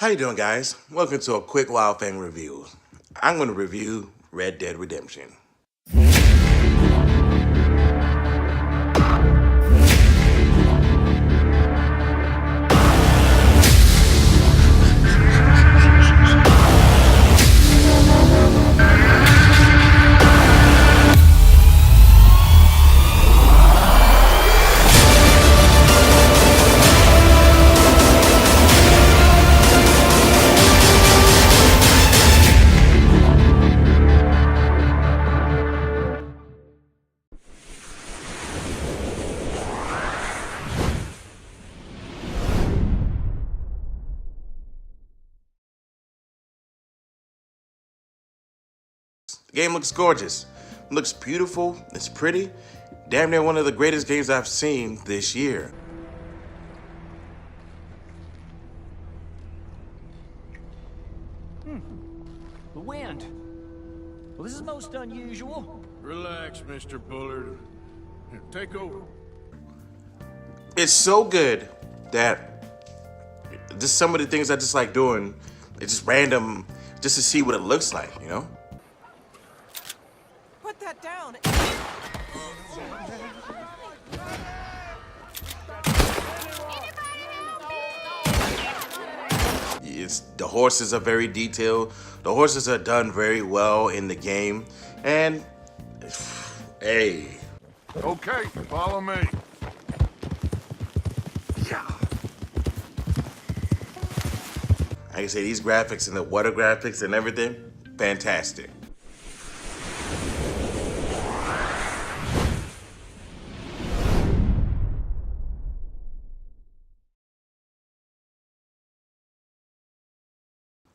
How you doing, guys? Welcome to a quick Wild Fang review. I'm going to review Red Dead Redemption. The game looks gorgeous. It looks beautiful. It's pretty. Damn near one of the greatest games I've seen this year. The wind. Well, this is most unusual. Relax, Mr. Bullard. Here, take over. It's so good that just some of the things I just like doing, it's just random, just to see what it looks like, you know? Put that down. The horses are very detailed. The horses are done very well in the game. And, hey. Okay, follow me. Yeah. I can say these graphics and the water graphics and everything, fantastic.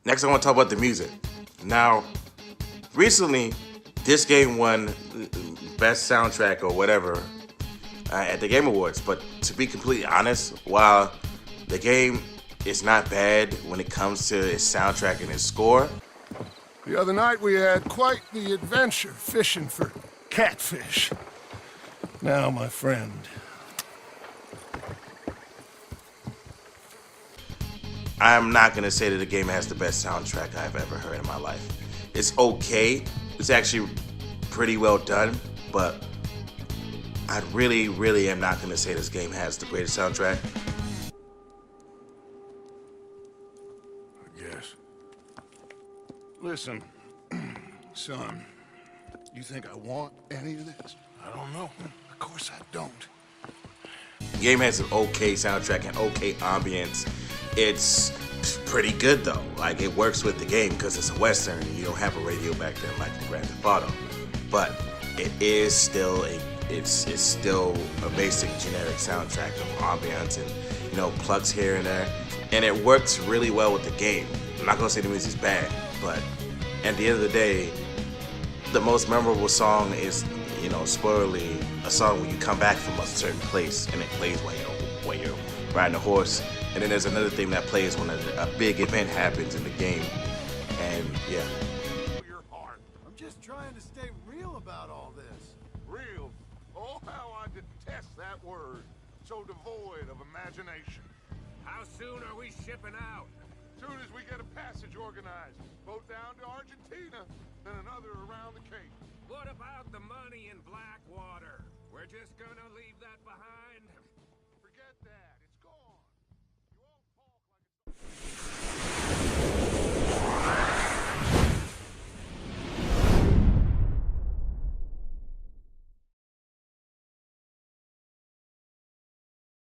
Next, I want to talk about the music. Now, recently, this game won Best Soundtrack or whatever at the Game Awards. But to be completely honest, while the game is not bad when it comes to its soundtrack and its score, The other night we had quite the adventure fishing for catfish. Now, my friend, I'm not gonna say that the game has the best soundtrack I've ever heard in my life. It's okay. It's actually pretty well done, but I really am not gonna say this game has the greatest soundtrack. I guess. Listen, son, you think I want any of this? I don't know. Of course I don't. The game has an okay soundtrack and okay ambience. It's pretty good though. Like, it works with the game because it's a Western and you don't have a radio back then like the Grand Theft Auto. But it is still it's still a basic generic soundtrack of ambience and, you know, plugs here and there. And it works really well with the game. I'm not gonna say the music's bad, but at the end of the day, the most memorable song is, you know, spoilerly, a song when you come back from a certain place and it plays when you're riding a horse. And then there's another thing that plays when a big event happens in the game. And yeah. Your heart. I'm just trying to stay real about all this. Real. Oh, how I detest that word. So devoid of imagination. How soon are we shipping out? Soon as we get a passage organized. Boat down to Argentina, then another around the Cape. What about the money in Blackwater? We're just gonna leave that behind? Forget that. It's gone. You all talk like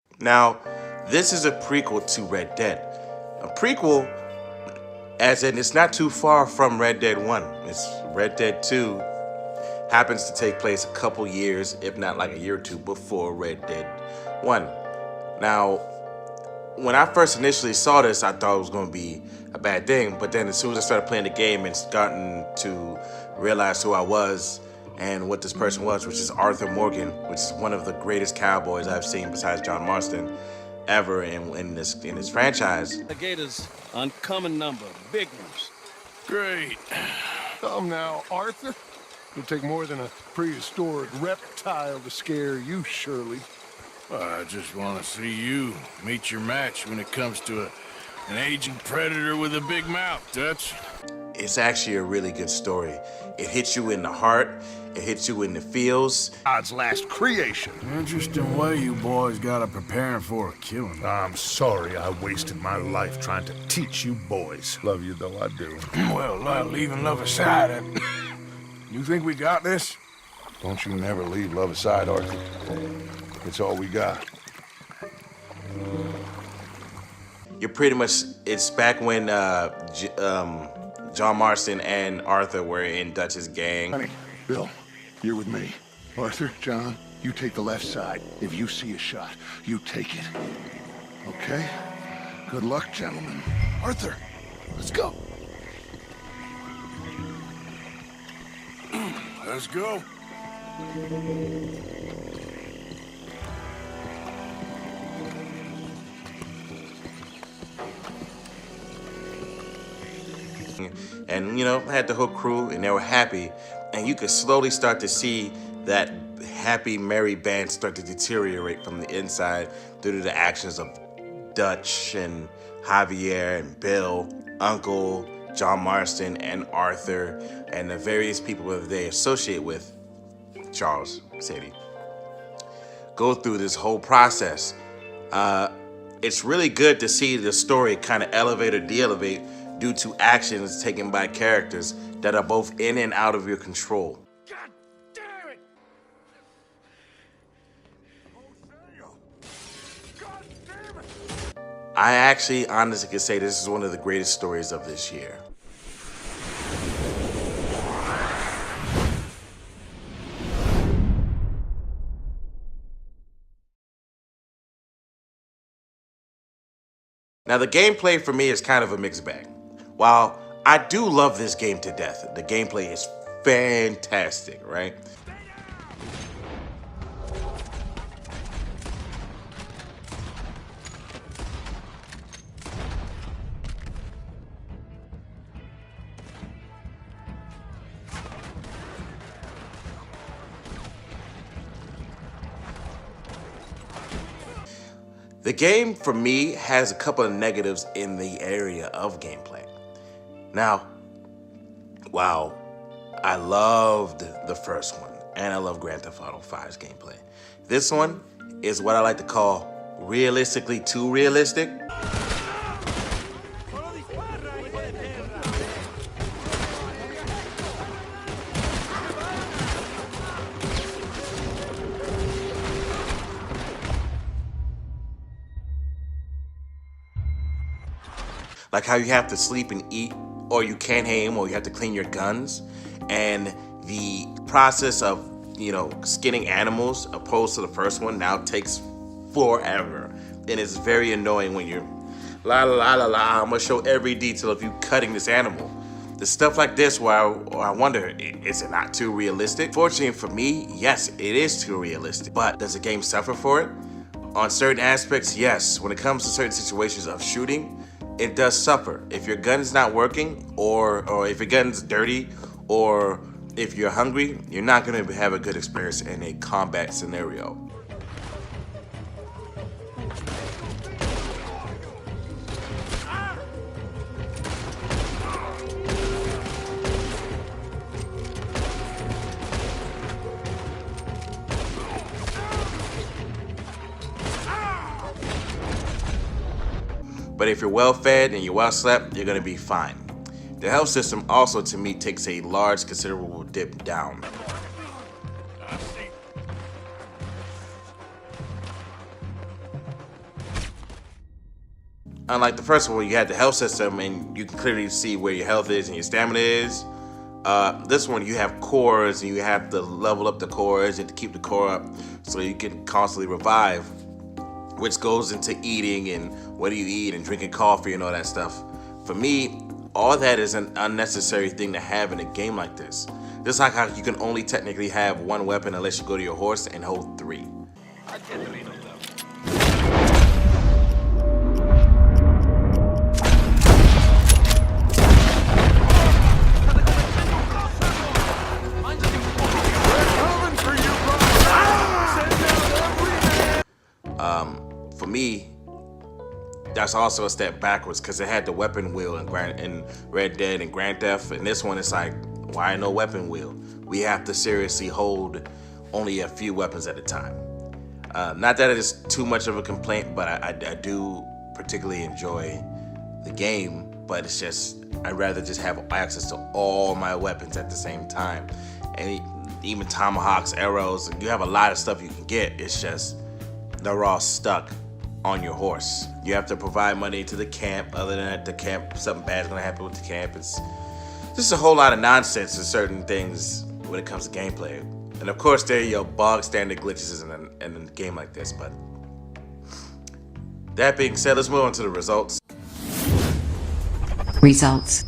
it's... Now, this is a prequel to Red Dead. A prequel, as in it's not too far from Red Dead 1. It's Red Dead 2 happens to take place a couple years, if not like a year or two, before Red Dead 1. Now, when I first initially saw this, I thought it was going to be a bad thing. But then as soon as I started playing the game and starting to realize who I was and what this person was, which is Arthur Morgan, which is one of the greatest cowboys I've seen besides John Marston ever in this franchise. The Gators, uncommon number, big ones. Great. Come now, Arthur. It'll take more than a prehistoric reptile to scare you, Shirley. I just want to see you meet your match when it comes to a An aging predator with a big mouth, Dutch. It's actually a really good story. It hits you in the heart, it hits you in the feels. God's last creation. Interesting way you boys got up preparing for a killing. I'm sorry I wasted my life trying to teach you boys. Love you though, I do. Well, leaving love aside, you think we got this? Don't you never leave love aside, Arthur. It's all we got. You're pretty much, it's back when John Marston and Arthur were in Dutch's gang. Honey, Bill, you're with me. Arthur, John, you take the left side. If you see a shot, you take it. Okay? Good luck, gentlemen. Arthur, let's go. Let's go. And, you know, had the whole crew, and they were happy. And you could slowly start to see that happy, merry band start to deteriorate from the inside due to the actions of Dutch and Javier and Bill, Uncle, John Marston, and Arthur, and the various people that they associate with, Charles, Sadie, go through this whole process. It's really good to see the story kind of elevate or de-elevate due to actions taken by characters that are both in and out of your control. God damn it! God damn it! I actually honestly could say this is one of the greatest stories of this year. Now, the gameplay for me is kind of a mixed bag. While I do love this game to death, the gameplay is fantastic, right? The game, for me, has a couple of negatives in the area of gameplay. Now, wow, I loved the first one, and I love Grand Theft Auto 5's gameplay. This one is what I like to call realistically too realistic. Like how you have to sleep and eat, or you can't aim, or you have to clean your guns. And the process of, you know, skinning animals opposed to the first one now takes forever. And it's very annoying when you're la la la la la, I'm gonna show every detail of you cutting this animal. The stuff like this where I wonder, is it not too realistic? Fortunately for me, yes, it is too realistic. But does the game suffer for it? On certain aspects, yes. When it comes to certain situations of shooting, it does suffer. If your gun's not working, or if your gun's dirty, or if you're hungry, you're not gonna have a good experience in a combat scenario. But if you're well fed and you're well slept, you're gonna be fine. The health system also, to me, takes a large, considerable dip down. Unlike the first one, where you had the health system and you can clearly see where your health is and your stamina is. This one, you have cores and you have to level up the cores and to keep the core up so you can constantly revive, which goes into eating and what do you eat and drinking coffee and all that stuff. For me, all that is an unnecessary thing to have in a game like this. Just like how you can only technically have one weapon unless you go to your horse and hold 3. For me, that's also a step backwards because it had the weapon wheel in Red Dead and Grand Theft. And this one, it's like, why no weapon wheel? We have to seriously hold only a few weapons at a time. Not that it is too much of a complaint, but I do particularly enjoy the game, but it's just, I'd rather just have access to all my weapons at the same time. And even tomahawks, arrows, you have a lot of stuff you can get. It's just, they're all stuck on your horse. You have to provide money to the camp. Other than that, the camp, something bad's gonna happen with the camp. It's just a whole lot of nonsense in certain things when it comes to gameplay. And of course, there are your bog standard glitches in a game like this, but that being said, let's move on to the results. Results.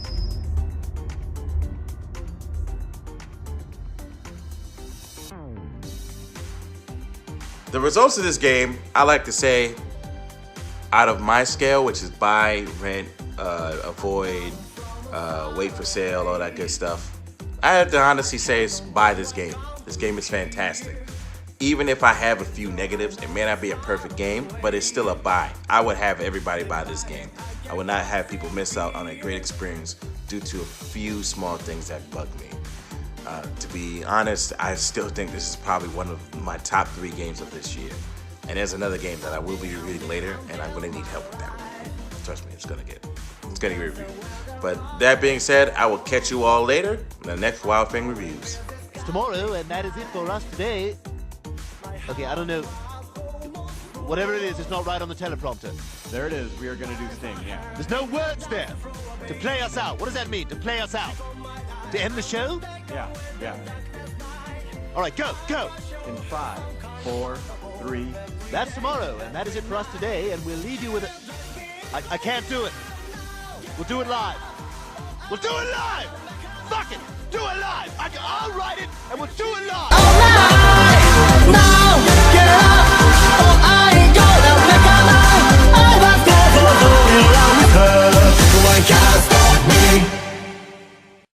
The results of this game, I like to say, out of my scale, which is buy, rent, avoid, wait for sale, all that good stuff, I have to honestly say it's buy this game. This game is fantastic. Even if I have a few negatives, it may not be a perfect game, but it's still a buy. I would have everybody buy this game. I would not have people miss out on a great experience due to a few small things that bug me. To be honest, I still think this is probably one of my top 3 games of this year. And there's another game that I will be reviewing later, and I'm gonna need help with that one. Trust me, it's gonna get reviewed. But that being said, I will catch you all later in the next Wild Thing Reviews. It's tomorrow, and that is it for us today. Okay, I don't know. Whatever it is, it's not right on the teleprompter. There it is. We are gonna do Sting, yeah. There's no words there. To play us out. What does that mean, to play us out? To end the show? Yeah. All right, go. In 5, 4, 3. That's tomorrow, and that is it for us today, and we'll leave you with it. I can't do it. We'll do it live. We'll do it live!